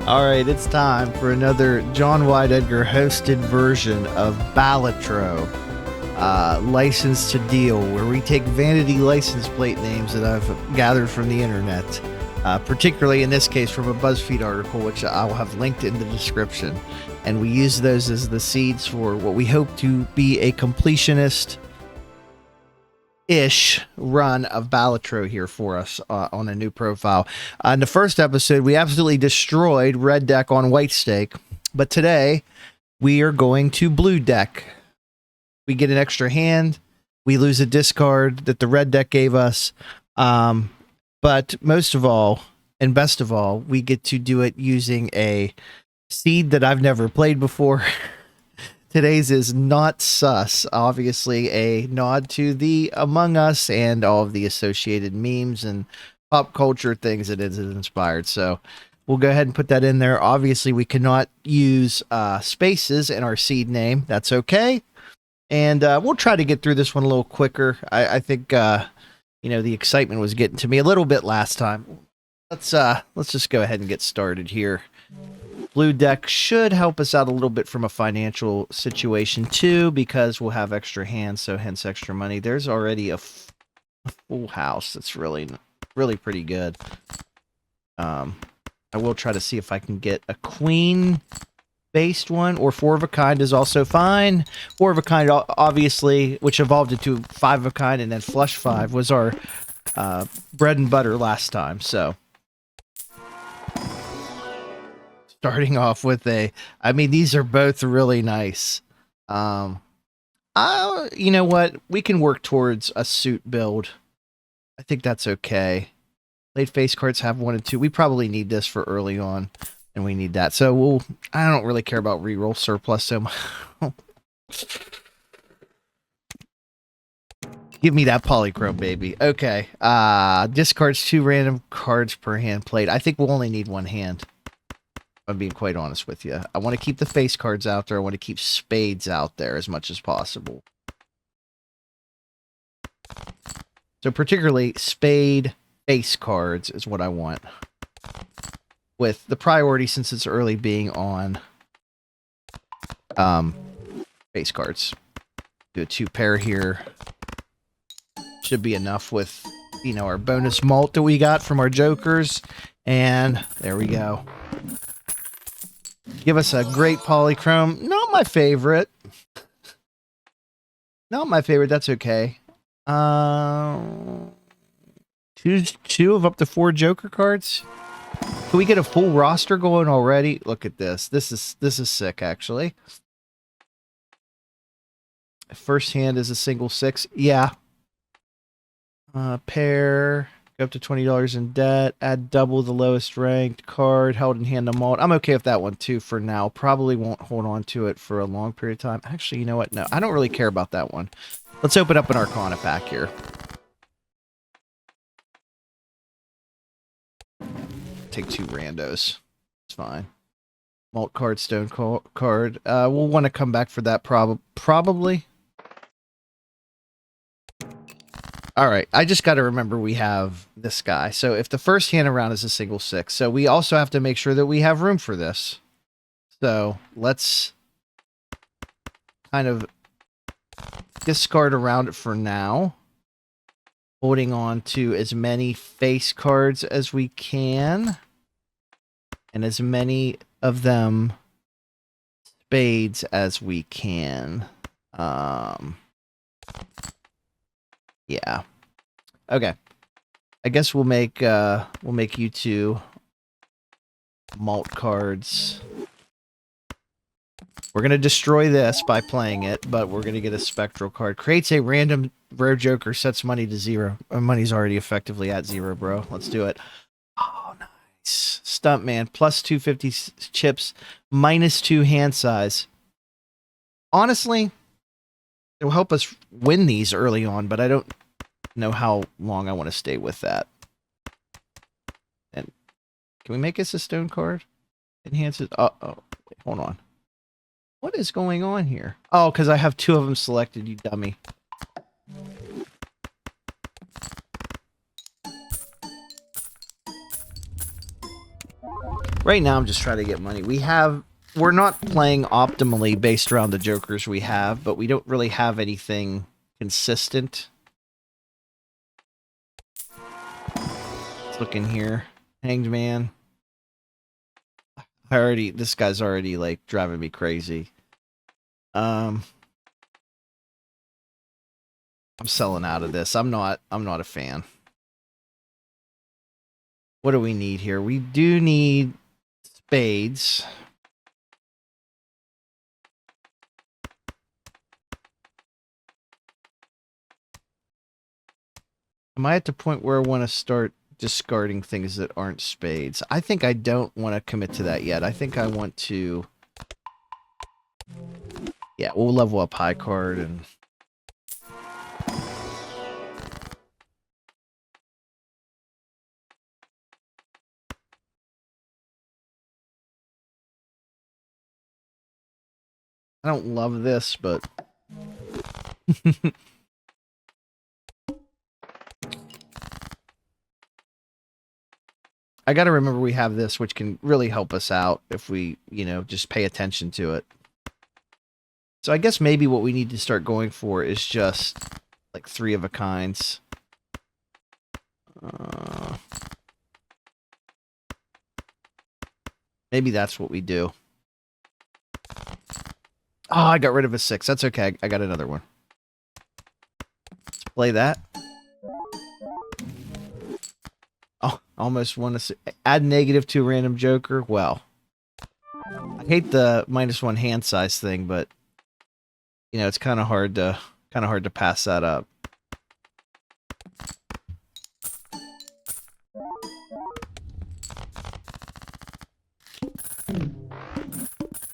Alright, it's time for another John Wyatt Edgar hosted version of Balatro, License to Deal, where we take vanity license plate names that I've gathered from the internet, particularly in this case from a BuzzFeed article, which I'll have linked in the description, and we use those as the seeds for what we hope to be a completionist ish run of Balatro here for us on a new profile. In the first episode, we absolutely destroyed red deck on white stake, but today we are going to blue deck. We get an extra hand, we lose a discard that the red deck gave us, but most of all, and best of all, we get to do it using a seed that I've never played before. Today's is not sus, obviously a nod to the Among Us and all of the associated memes and pop culture things that it has inspired. So we'll go ahead and put that in there. Obviously, we cannot use spaces in our seed name. That's okay. And we'll try to get through this one a little quicker. I think, you know, the excitement was getting to me a little bit last time. Let's just go ahead and get started here. Blue deck should help us out a little bit from a financial situation too, because we'll have extra hands, so hence extra money. There's already a full house. That's really pretty good. I will try to see if I can get a queen based one, or four of a kind is also fine. Four of a kind, obviously, which evolved into five of a kind, and then flush five was our bread and butter last time. So starting off with I mean, these are both really nice. You know what? We can work towards a suit build. I think that's okay. Late face cards have 1 and 2. We probably need this for early on, and we need that. So I don't really care about reroll surplus so much. Give me that polychrome, baby. Okay. Discards 2 random cards per hand played. I think we'll only need 1 hand. I'm being quite honest with you. I want to keep the face cards out there. I want to keep spades out there as much as possible. So particularly spade face cards is what I want. With the priority, since it's early, being on face cards. Do a 2 pair here. Should be enough with, you know, our bonus malt that we got from our jokers. And there we go. Give us a great polychrome. Not my favorite. Not my favorite. That's okay. Two of up to 4 joker cards. Can we get a full roster going already? Look at this. This is sick, actually. First hand is a single 6. Yeah. Pair. Up to $20 in debt, add double the lowest ranked card, held in hand to malt. I'm okay with that one too for now. Probably won't hold on to it for a long period of time. Actually, you know what? No, I don't really care about that one. Let's open up an Arcana pack here. Take 2 randos. It's fine. Malt card, stone card. We'll want to come back for that probably. Alright, I just got to remember we have this guy. So if the first hand around is a single 6, so we also have to make sure that we have room for this. So let's kind of discard around it for now. Holding on to as many face cards as we can. And as many of them spades as we can. Yeah. Okay. I guess we'll make you 2 malt cards. We're gonna destroy this by playing it, but we're gonna get a spectral card. Creates a random rare joker, sets money to 0. Money's already effectively at 0, bro. Let's do it. Oh, nice. Stuntman, plus 250 chips, minus 2 hand size. Honestly, it'll help us win these early on, but I don't know how long I want to stay with that. And can we make this a stone card? Enhances. Oh, wait, hold on. What is going on here? Oh, because I have 2 of them selected, you dummy. Right now, I'm just trying to get money. We're not playing optimally based around the jokers we have, but we don't really have anything consistent. Let's look in here. Hanged Man. This guy's already like driving me crazy. I'm selling out of this. I'm not a fan. What do we need here? We do need spades. Am I at the point where I want to start discarding things that aren't spades? I think I don't want to commit to that yet. I think I want to... Yeah, we'll level up high card and... I don't love this, but... I gotta remember we have this, which can really help us out if we, you know, just pay attention to it. So I guess maybe what we need to start going for is just, like, 3 of a kinds. Maybe that's what we do. Oh, I got rid of a 6. That's okay. I got another one. Let's play that. Oh, almost want to add negative to a random joker. Well, I hate the -1 hand size thing, but you know it's kind of hard to pass that up.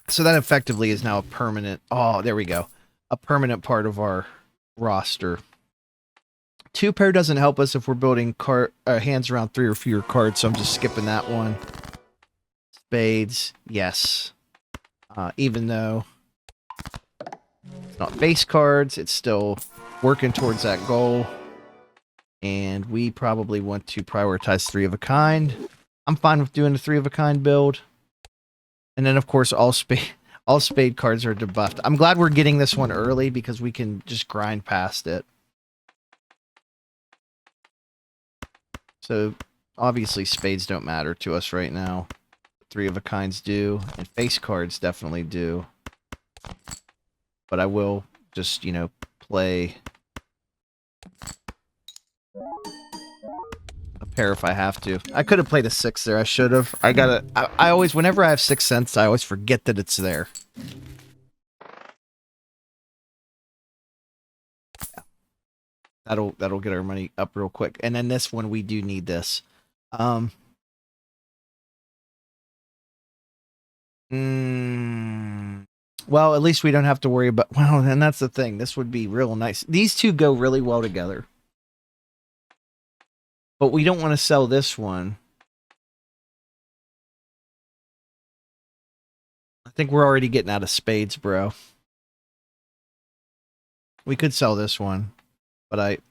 So that effectively is now a permanent... Oh, there we go. A permanent part of our roster. 2 pair doesn't help us if we're building hands around 3 or fewer cards, so I'm just skipping that one. Spades, yes. Even though it's not face cards, it's still working towards that goal. And we probably want to prioritize 3 of a kind. I'm fine with doing a 3 of a kind build. And then, of course, all spade cards are debuffed. I'm glad we're getting this one early because we can just grind past it. So, obviously, spades don't matter to us right now. 3 of a kinds do, and face cards definitely do. But I will just, you know, play a pair if I have to. I could have played a 6 there. I should have. I always, whenever I have 6 cents, I always forget that it's there. That'll get our money up real quick. And then this one, we do need this. Well, at least we don't have to worry about... Well, and that's the thing. This would be real nice. These two go really well together. But we don't want to sell this one. I think we're already getting out of spades, bro. We could sell this one. But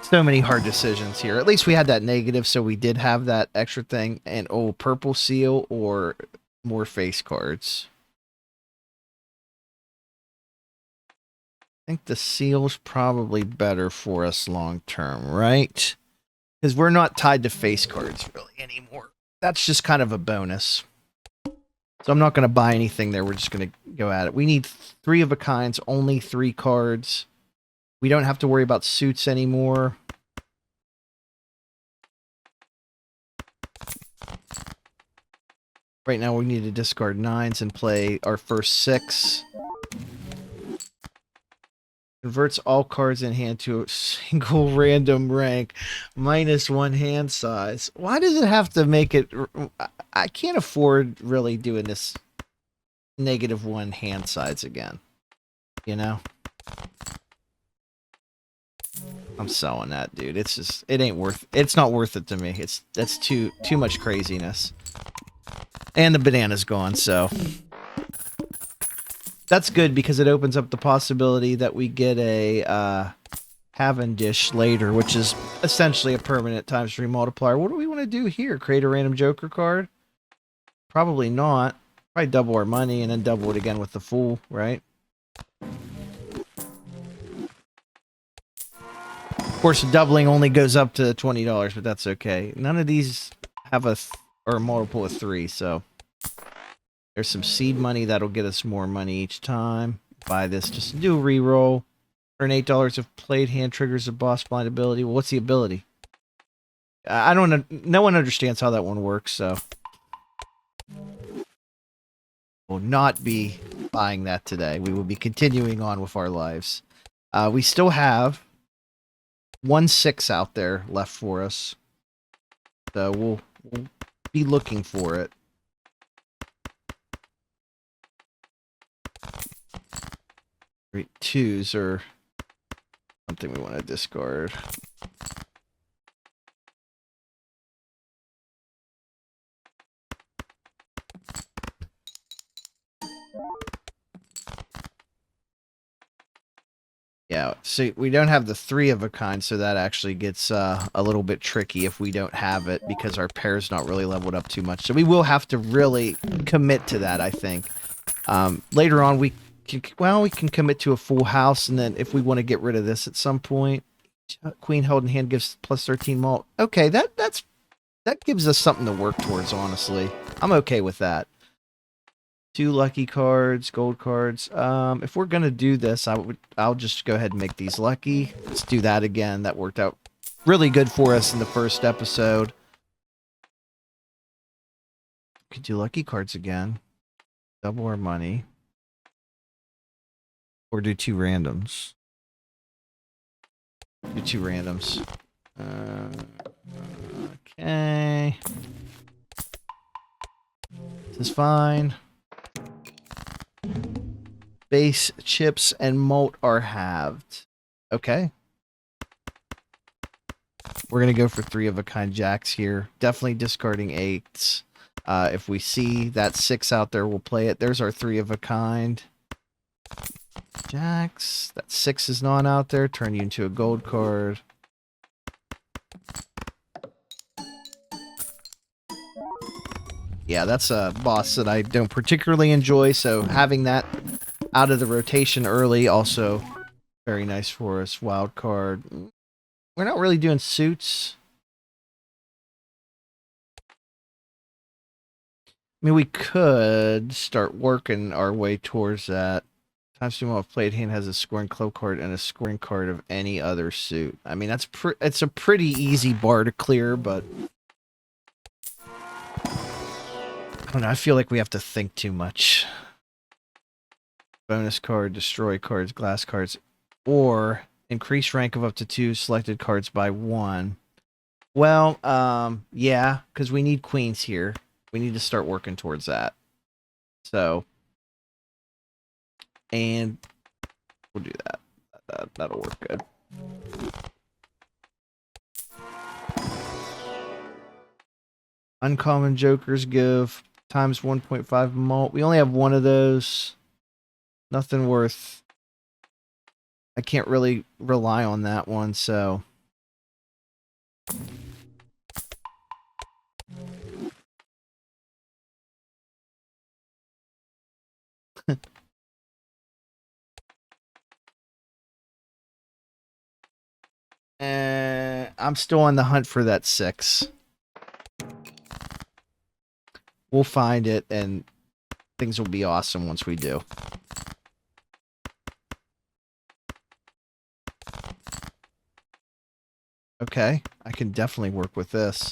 so many hard decisions here. At least we had that negative, so we did have that extra thing. And, oh, purple seal or more face cards. I think the seal's probably better for us long term, right? Because we're not tied to face cards really anymore. That's just kind of a bonus. So I'm not going to buy anything there. We're just going to go at it. We need 3 of a kinds, only 3 cards. We don't have to worry about suits anymore. Right now we need to discard 9s and play our first 6. Converts all cards in hand to a single random rank. -1 hand size. Why does it have to make it... I can't afford really doing this -1 hand size again. You know? I'm selling that, dude. It's just... It ain't worth... It's not worth it to me. That's too much craziness. And the banana's gone, so... That's good because it opens up the possibility that we get a Cavendish later, which is essentially a permanent times 3 multiplier. What do we want to do here? Create a random Joker card? Probably not. Probably double our money and then double it again with the Fool, right? Of course, doubling only goes up to $20, but that's okay. None of these have a multiple of 3, so there's some seed money that'll get us more money each time. Buy this just to do a reroll. Earn $8 if played. Hand triggers a boss blind ability. Well, what's the ability? I don't know. No one understands how that one works, so we'll not be buying that today. We will be continuing on with our lives. We still have 1/6 out there left for us, so we'll be looking for it. Great, 2s are something we want to discard. Yeah, so we don't have the 3 of a kind, so that actually gets a little bit tricky if we don't have it, because our pair's not really leveled up too much. So we will have to really commit to that, I think. Later on, we can commit to a full house, and then if we want to get rid of this at some point, Queen held in hand gives plus 13 malt. Okay, that gives us something to work towards, honestly. I'm okay with that. 2 lucky cards, gold cards. If we're gonna do this, I'll just go ahead and make these lucky. Let's do that again. That worked out really good for us in the first episode. Could do lucky cards again. Double our money. Or do 2 randoms. Do 2 randoms. Okay. This is fine. Base, chips, and malt are halved. Okay. We're going to go for 3 of a kind jacks here. Definitely discarding 8s. If we see that 6 out there, we'll play it. There's our 3 of a kind. Jacks. That 6 is not out there. Turn you into a gold card. Yeah, that's a boss that I don't particularly enjoy, so having that out of the rotation early also very nice for us. Wild card. We're not really doing suits. I mean, we could start working our way towards that. Times 2 of played hand has a scoring club card and a scoring card of any other suit. I mean, it's a pretty easy bar to clear, but I don't know. I feel like we have to think too much. Bonus card, destroy cards, glass cards, or increase rank of up to 2 selected cards by 1. Well, yeah, because we need queens here. We need to start working towards that. So, and we'll do that. That'll work good. Uncommon jokers give times 1.5 malt. We only have 1 of those. Nothing worth. I can't really rely on that one, so. I'm still on the hunt for that 6. We'll find it, and things will be awesome once we do. Okay, I can definitely work with this.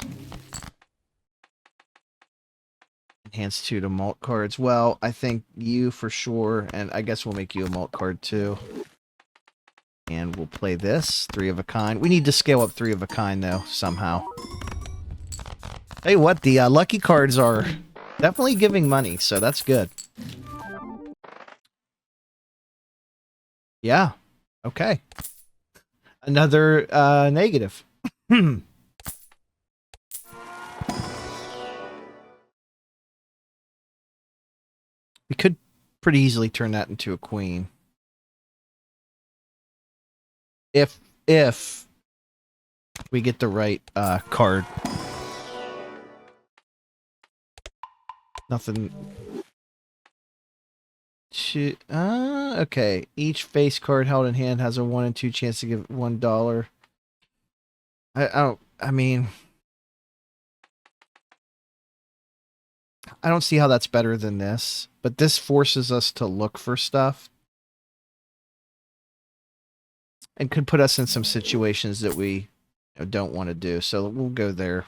Enhance 2 to malt cards. Well, I think you for sure, and I guess we'll make you a malt card too. And we'll play this, 3 of a kind. We need to scale up 3 of a kind, though, somehow. Hey, what? The lucky cards are definitely giving money, so that's good. Yeah. Okay. Another negative. We could pretty easily turn that into a queen. If if we get the right card. Nothing. Okay. Each face card held in hand has a 1 in 2 chance to give $1. I mean, I don't see how that's better than this, but this forces us to look for stuff and could put us in some situations that we don't want to do. So we'll go there.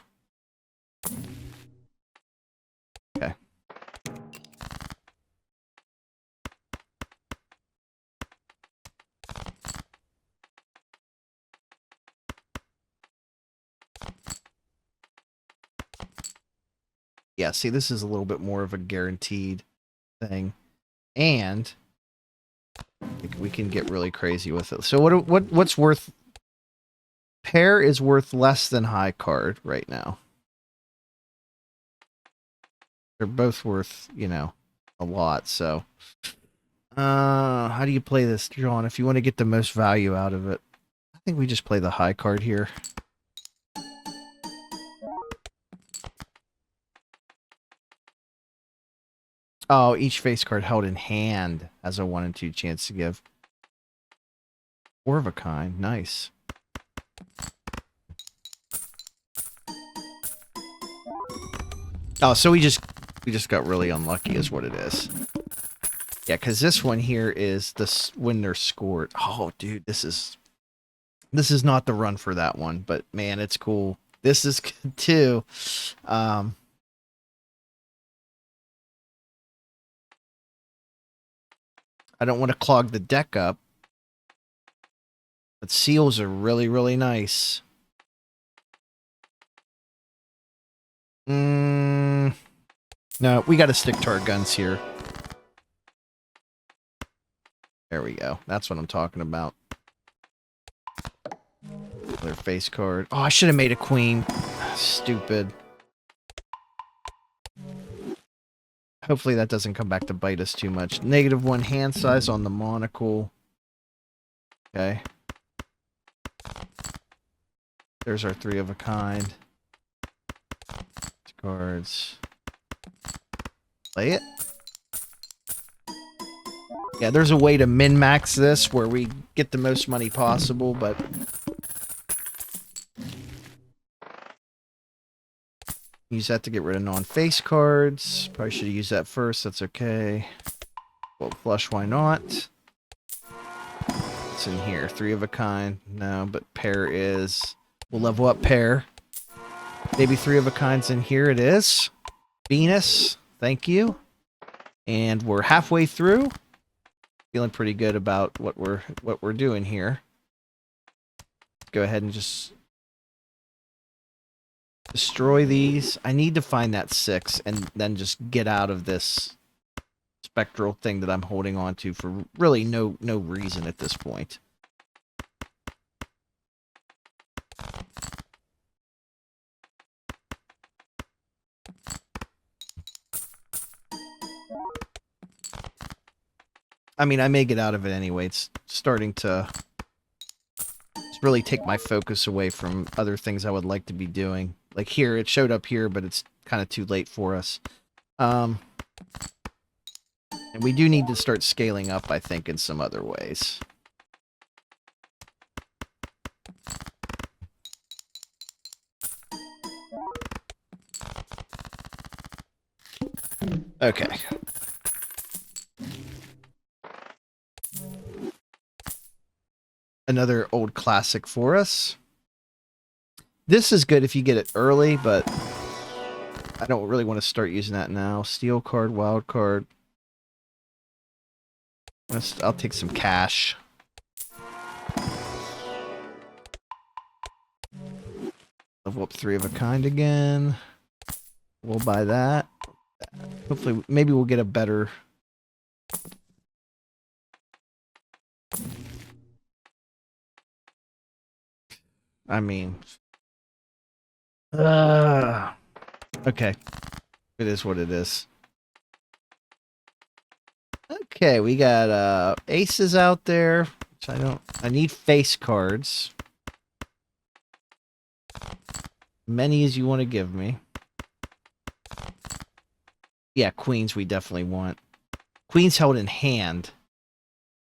Okay. Yeah, see, this is a little bit more of a guaranteed thing. And we can get really crazy with it. So what's worth? Pair is worth less than high card right now. They're both worth, a lot. So, how do you play this, John? If you want to get the most value out of it, I think we just play the high card here. Oh, each face card held in hand has a 1 in 2 chance to give. 4 of a kind. Nice. Oh, so we just got really unlucky is what it is. Yeah, because this one here is when they're scored. Oh, dude, this is not the run for that one, but man, it's cool. This is good too. I don't want to clog the deck up. But seals are really, really nice. No, we got to stick to our guns here. There we go. That's what I'm talking about. Their face card. Oh, I should have made a queen. Stupid. Hopefully that doesn't come back to bite us too much. -1 hand size on the monocle. Okay. There's our 3 of a kind. Cards. Play it. Yeah, there's a way to min-max this where we get the most money possible, but use that to get rid of non-face cards. Probably should have used that first. That's okay. Well, flush, why not? What's in here? 3 of a kind. No, but pair is. We'll level up pair. Maybe 3 of a kinds in here. It is. Venus. Thank you. And we're halfway through. Feeling pretty good about what we're doing here. Let's go ahead and just destroy these. I need to find that 6 and then just get out of this spectral thing that I'm holding on to for really no reason at this point. I mean, I may get out of it anyway. It's starting to really take my focus away from other things I would like to be doing. Like here, it showed up here, but it's kind of too late for us. And we do need to start scaling up, I think, in some other ways. Okay. Another old classic for us. This is good if you get it early, but I don't really want to start using that now. Steel card, wild card. I'll take some cash. Level up 3 of a kind again. We'll buy that. Hopefully, maybe we'll get a better... I mean... okay. It is what it is. Okay, we got aces out there. Which I need face cards. many as you want to give me. Yeah, queens we definitely want. Queens held in hand.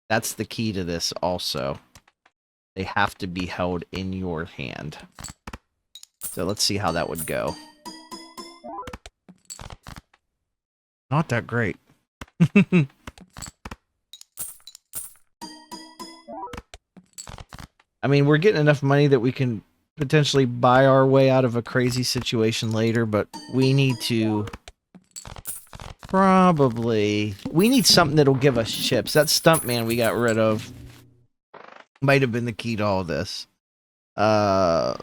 That's the key to this also. They have to be held in your hand. So let's see how that would go. Not that great. I mean, we're getting enough money that we can potentially buy our way out of a crazy situation later, but we need to probably... We need something that'll give us chips. That Stuntman we got rid of might have been the key to all this. I'm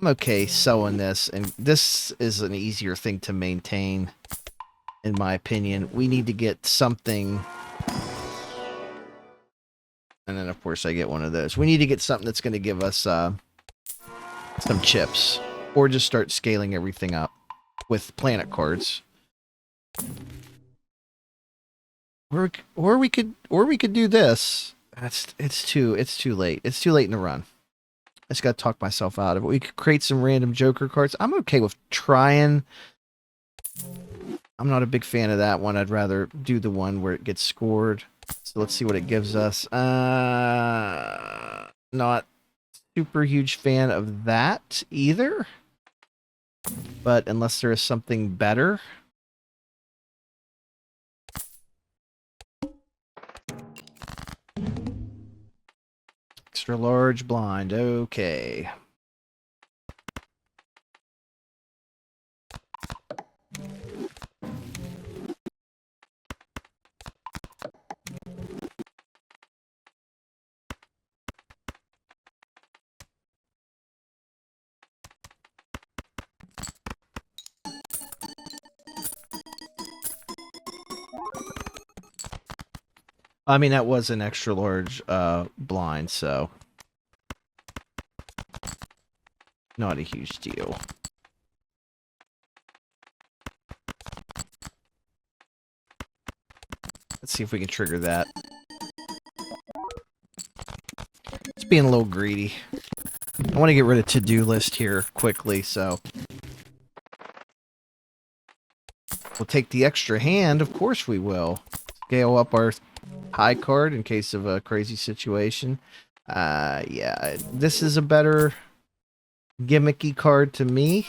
okay selling this, and this is an easier thing to maintain, in my opinion. We need to get something... And then, of course, I get one of those. We need to get something that's going to give us some chips. Or just start scaling everything up with planet cards. Or we could do this. It's too late. It's too late in the run. I just got to talk myself out of it. We could create some random Joker cards. I'm okay with trying. I'm not a big fan of that one. I'd rather do the one where it gets scored. So let's see what it gives us. Not super huge fan of that either. But unless there is something better. Extra large blind. Okay. I mean, that was an extra large blind, so not a huge deal. Let's see if we can trigger that. It's being a little greedy. I want to get rid of to-do list here quickly, so we'll take the extra hand. Of course we will. Scale up our high card in case of a crazy situation. Yeah, this is a better gimmicky card to me.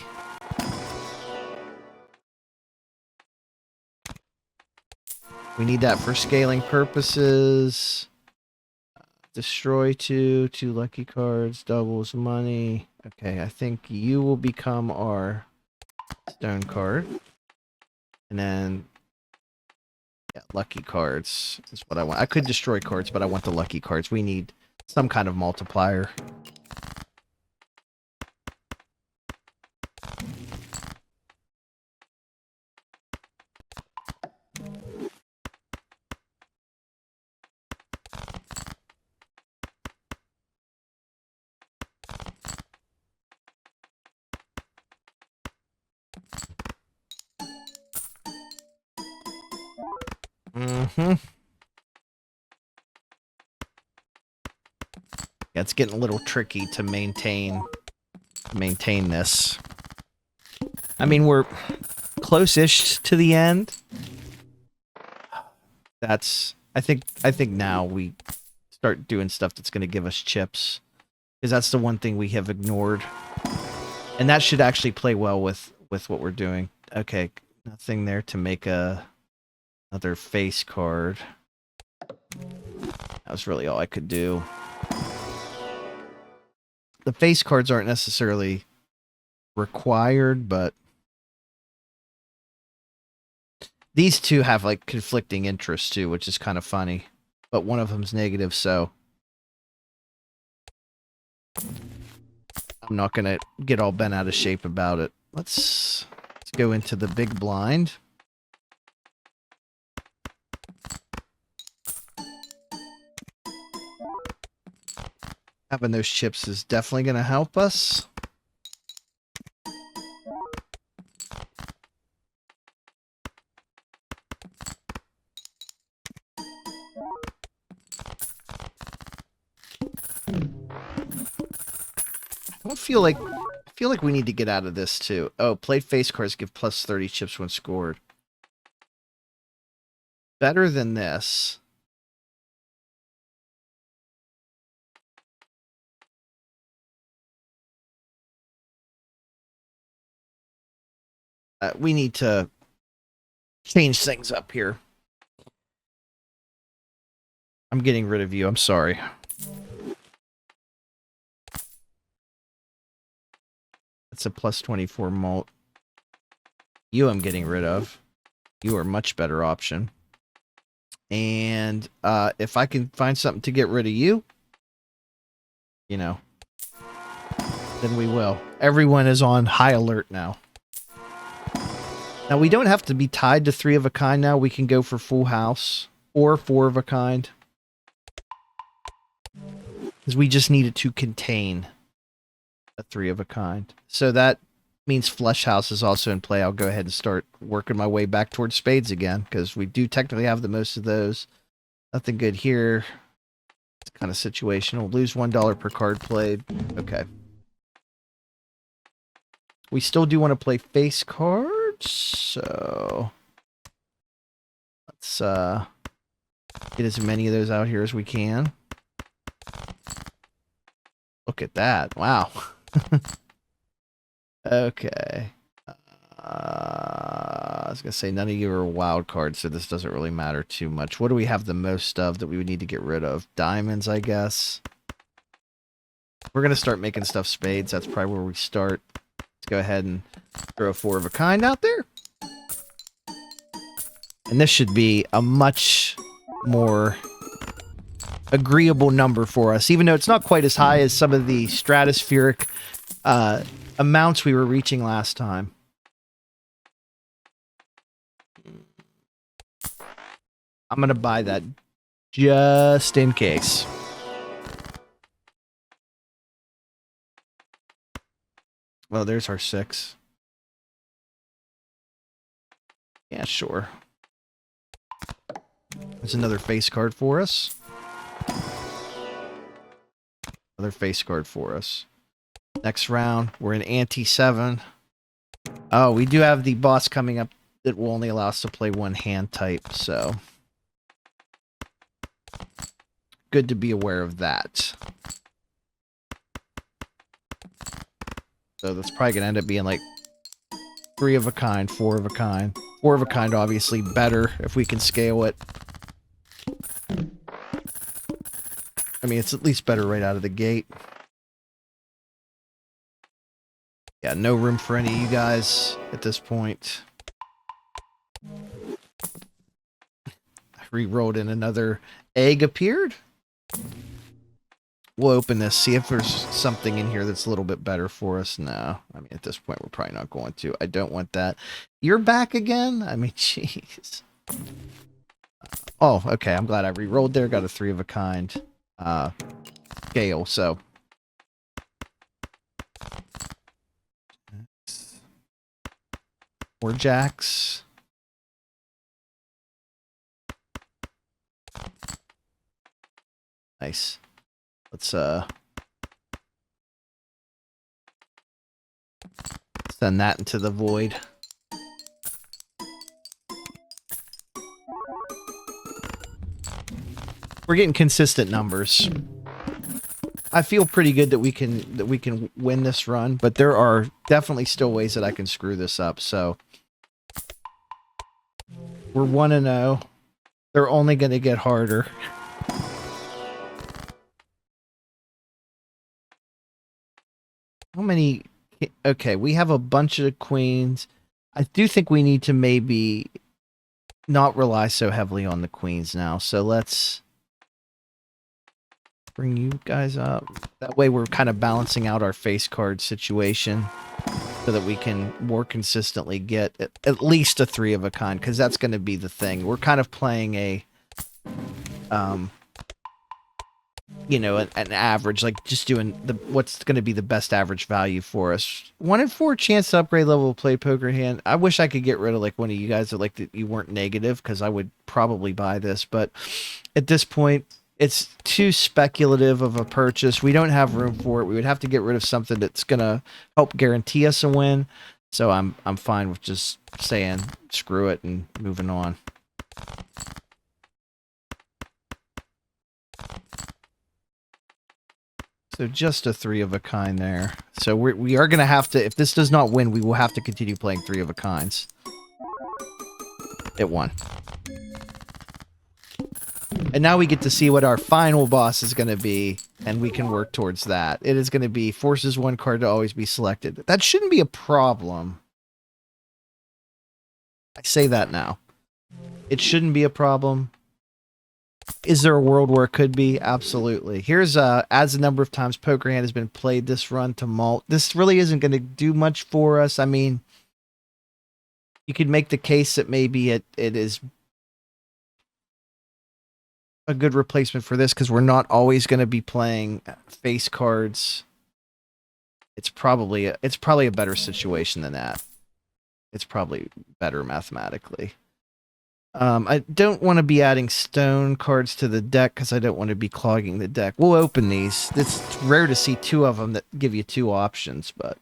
We need that for scaling purposes. Destroy two lucky cards, doubles money. Okay, I think you will become our stone card. And then, yeah, lucky cards is what I want. I could destroy cards, but I want the lucky cards. We need some kind of multiplier. Yeah, it's getting a little tricky to maintain this. I mean, we're close-ish to the end. I think now we start doing stuff that's going to give us chips, because that's the one thing we have ignored, and that should actually play well with what we're doing. Okay, nothing there to make another face card. That was really all I could do. The face cards aren't necessarily required, but these two have like conflicting interests too, which is kind of funny. But one of them's negative, so I'm not gonna get all bent out of shape about it. Let's go into the big blind. Having those chips is definitely gonna help us. I feel like we need to get out of this too. Oh, played face cards give plus 30 chips when scored. Better than this. We need to change things up here. I'm getting rid of you. I'm sorry. That's a plus 24 mult. You I'm getting rid of. You are a much better option. And if I can find something to get rid of you, you know, then we will. Everyone is on high alert now. Now, we don't have to be tied to 3 of a kind now. We can go for full house or 4 of a kind. Because we just needed to contain a 3 of a kind. So that means flush house is also in play. I'll go ahead and start working my way back towards spades again, because we do technically have the most of those. Nothing good here. It's kind of situational. Lose $1 per card played. Okay. We still do want to play face cards, so let's get as many of those out here as we can. Look at that. Wow. Okay. I was going to say none of you are wild cards, so this doesn't really matter too much. What do we have the most of that we would need to get rid of? Diamonds, I guess. We're going to start making stuff spades. That's probably where we start. Let's go ahead and throw a 4 of a kind out there. And this should be a much more agreeable number for us, even though it's not quite as high as some of the stratospheric amounts we were reaching last time. I'm going to buy that just in case. Well, there's our 6. Yeah, sure. There's another face card for us. Another face card for us. Next round, we're in ante 7. Oh, we do have the boss coming up that will only allow us to play 1 hand type, so good to be aware of that. So that's probably going to end up being like 3 of a kind, 4 of a kind. 4 of a kind, obviously, better if we can scale it. I mean, it's at least better right out of the gate. Yeah, no room for any of you guys at this point. I re-rolled in another egg appeared. We'll open this, see if there's something in here that's a little bit better for us. No, I mean, at this point, we're probably not going to. I don't want that. You're back again? I mean, jeez. Oh, okay, I'm glad I re-rolled there. Got a 3 of a kind scale, so. 4 jacks. Nice. Let's send that into the void. We're getting consistent numbers. I feel pretty good that we can win this run, but there are definitely still ways that I can screw this up. So we're 1-0. They're only going to get harder. How many? Okay, we have a bunch of queens. I do think we need to maybe not rely so heavily on the queens now. So let's bring you guys up. That way we're kind of balancing out our face card situation so that we can more consistently get at least a 3 of a kind, because that's going to be the thing. We're kind of playing a you know, an average, like just doing what's going to be the best average value for us. 1 in 4 chance to upgrade level of play poker hand. I wish I could get rid of like one of you guys that like that you weren't negative, because I would probably buy this, but at this point It's too speculative of a purchase. We don't have room for it. We would have to get rid of something that's gonna help guarantee us a win. So I'm fine with just saying screw it and moving on. So just a 3 of a kind there. So we are going to have to, if this does not win, we will have to continue playing 3 of a kinds. It won. And now we get to see what our final boss is going to be, and we can work towards that. It is going to be forces 1 card to always be selected. That shouldn't be a problem. I say that now. It shouldn't be a problem. Is there a world where it could be? Absolutely. Here's as the number of times Poker Hand has been played this run to malt. This really isn't going to do much for us. I mean, you could make the case that maybe it is a good replacement for this because we're not always going to be playing face cards. It's probably a better situation than that. It's probably better mathematically. I don't want to be adding stone cards to the deck because I don't want to be clogging the deck. We'll open these. It's rare to see 2 of them that give you 2 options, but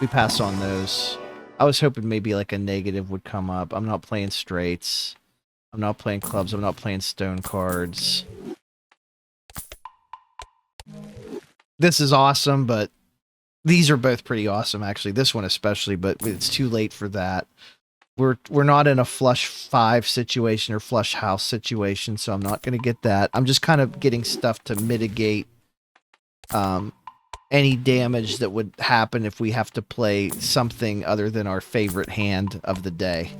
we pass on those. I was hoping maybe like a negative would come up. I'm not playing straights. I'm not playing clubs. I'm not playing stone cards. This is awesome, but these are both pretty awesome, actually. This one especially, but it's too late for that. We're not in a flush 5 situation or flush house situation, so I'm not going to get that. I'm just kind of getting stuff to mitigate any damage that would happen if we have to play something other than our favorite hand of the day.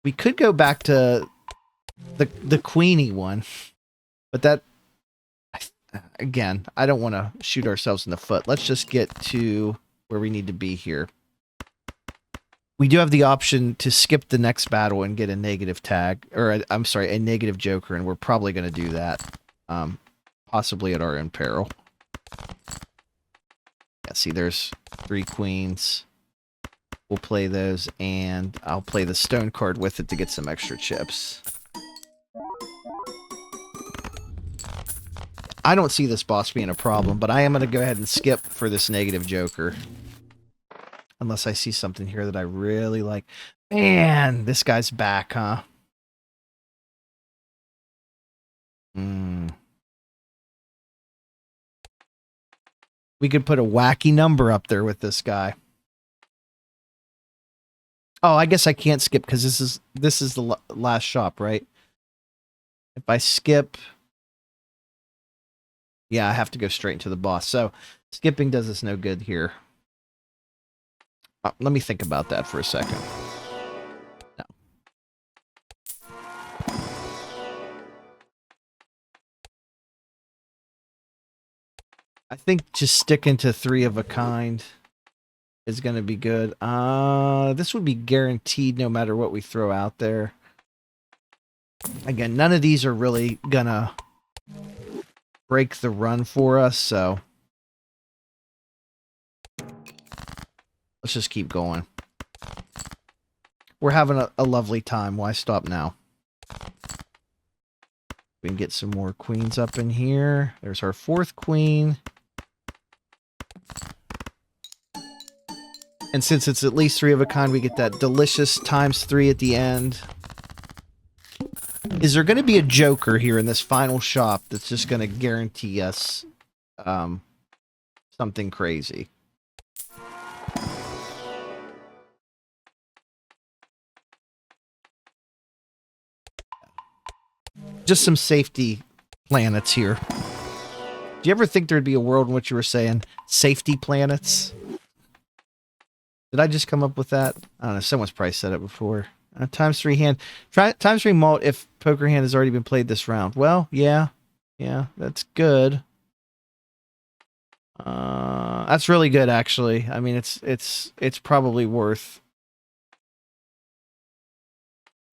We could go back to the Queenie one, but that... Again, I don't want to shoot ourselves in the foot. Let's just get to where we need to be here. We do have the option to skip the next battle and get a negative tag, or I'm sorry, a negative joker, and we're probably going to do that, possibly at our own peril. Yeah, see, there's 3 queens. We'll play those, and I'll play the stone card with it to get some extra chips. I don't see this boss being a problem, but I am going to go ahead and skip for this negative joker. Unless I see something here that I really like. Man, this guy's back, huh? We could put a wacky number up there with this guy. Oh, I guess I can't skip because this is the last shop, right? If I skip... Yeah, I have to go straight into the boss. So, skipping does us no good here. Let me think about that for a second. No. I think just sticking to 3 of a kind is going to be good. This would be guaranteed no matter what we throw out there. Again, none of these are really going to break the run for us, so let's just keep going. We're having a lovely time. Why stop now? We can get some more queens up in here. There's our 4th queen. And since it's at least 3 of a kind, we get that delicious ×3 at the end. Is there going to be a joker here in this final shop that's just going to guarantee us something crazy? Just some safety planets here. Do you ever think there'd be a world in which you were saying safety planets? Did I just come up with that? I don't know. Someone's probably said it before. ×3 hand. Try ×3 malt if Poker Hand has already been played this round. Well, yeah. Yeah, that's good. That's really good, actually. I mean, it's probably worth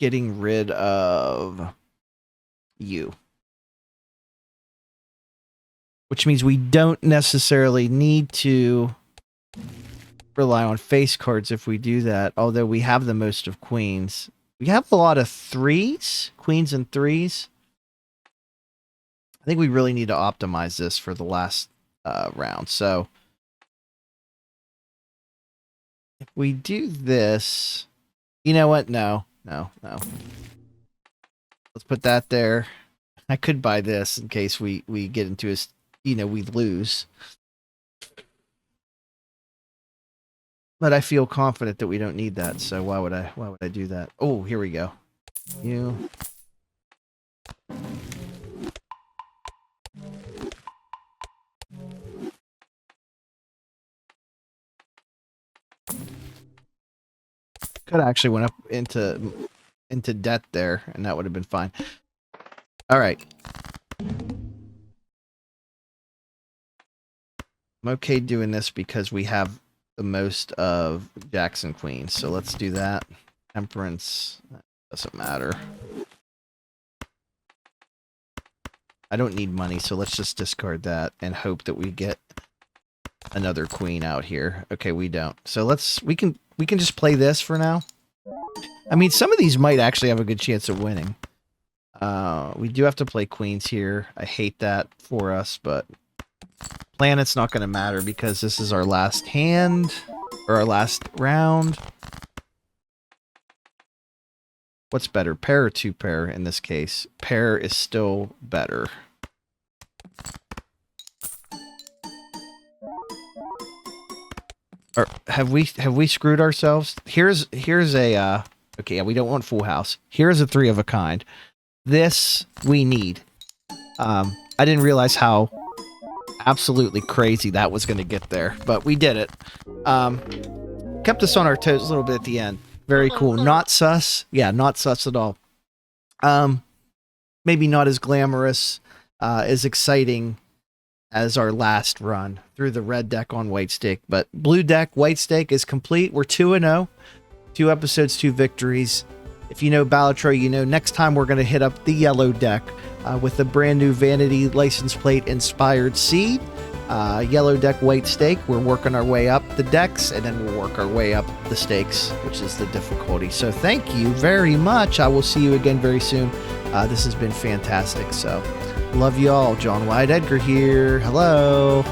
getting rid of you. Which means we don't necessarily need to rely on face cards if we do that, although we have the most of queens. We have a lot of threes, queens and threes. I think we really need to optimize this for the last round. So if we do this, you know what? No. Let's put that there. I could buy this in case we get into a, we lose. But I feel confident that we don't need that, so why would I do that? Oh, here we go. You. Could have actually went up into debt there, and that would have been fine. All right. I'm okay doing this because we have the most of Jackson Queen, so let's do that. Temperance, that doesn't matter. I don't need money, so let's just discard that and hope that we get another queen out here. Okay, we don't. So we can just play this for now. I mean, some of these might actually have a good chance of winning. We do have to play queens here. I hate that for us, but planet's not going to matter because this is our last hand, or our last round. What's better, pair or two pair in this case? Pair is still better. Or have we screwed ourselves? Here's a okay, yeah, we don't want full house. Here's a 3 of a kind. This we need. I didn't realize how absolutely crazy that was going to get there, but we did it. Kept us on our toes a little bit at the end. Very cool. Not sus. Yeah, not sus at all. Maybe not as glamorous, as exciting as our last run through the red deck on White Stake, but blue deck, White Stake is complete. We're 2-0. 2 episodes, 2 victories. If you know Balatro, you know next time we're going to hit up the yellow deck with the brand new Vanity license plate inspired seed. Yellow deck, White Stake. We're working our way up the decks, and then we'll work our way up the stakes, which is the difficulty. So thank you very much. I will see you again very soon. This has been fantastic. So love you all. John Wyatt Edgar here. Hello.